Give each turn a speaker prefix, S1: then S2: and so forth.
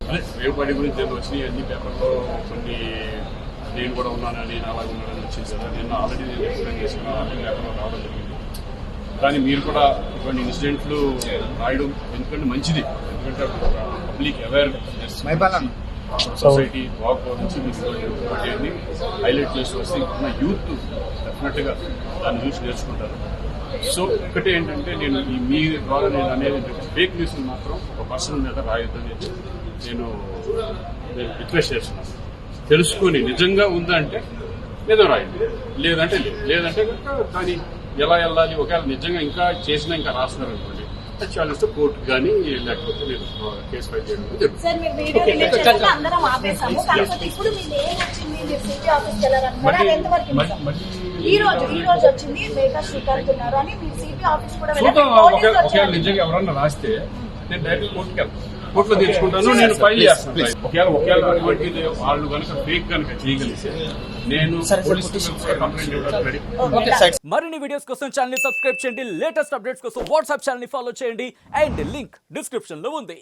S1: అదే రేవుపాటి గురించి నేను వచ్చినాయి అన్ని పేపర్లో కొన్ని నేను కూడా ఉన్నానని నేను అలాగే ఉన్నానని వచ్చింది కదా. నేను ఆల్రెడీ నేను ఎక్స్ప్లెయిన్ చేసిన అన్ని పేపర్లో రావడం జరిగింది. కానీ మీరు కూడా ఇటువంటి ఇన్సిడెంట్లు రాయడం ఎందుకంటే మంచిది. ఎందుకంటే పబ్లిక్ అవేర్నెస్ సొసైటీ వాక్ నుంచి మీరు హైలైట్ చేసి వస్తే ఉన్న యూత్ డెఫినెట్గా దాన్ని చూసి నేర్చుకుంటారు. సో ఒకటి ఏంటంటే నేను మీ ద్వారా నేను అనేది ఫేక్ న్యూస్ మాత్రం ఒక పర్సన్ మీద రాయొద్దని నేను రిక్వెస్ట్ చేస్తున్నాను. తెలుసుకొని నిజంగా ఉందంటే నిజం రాయండి, లేదంటే లేదంటే కానీ ఎలా వెళ్ళాలి. ఒకవేళ నిజంగా ఇంకా చేసినా ఇంకా రాస్తున్నారు అనుకోండి, చాలిస్తే కోర్టు కానీ లేకపోతే నేను కేసు ఫైల్ చేయడం ఒకవేళ నిజంగా ఎవరన్నా రాస్తే నేను డైరెక్ట్ కోర్టుకి వెళ్తాను, కోర్టులో తెచ్చుకుంటాను, నేను ఫైల్ చేస్తాను. ఒకవేళ అటువంటిది వాళ్ళు కనుక ఫేక్ కనుక చేయగలిగితే నేను కంప్లైంట్ ఇవ్వడానికి రెడీ.
S2: మరిన్ని వీడియోస్ కోసం ఛానల్ ని సబ్స్క్రైబ్ చేయండి. లేటెస్ట్ అప్డేట్స్ కోసం వాట్సాప్ ఛానల్ ని ఫాలో చేయండి. అండ్ లింక్ డిస్క్రిప్షన్ లో ఉంది.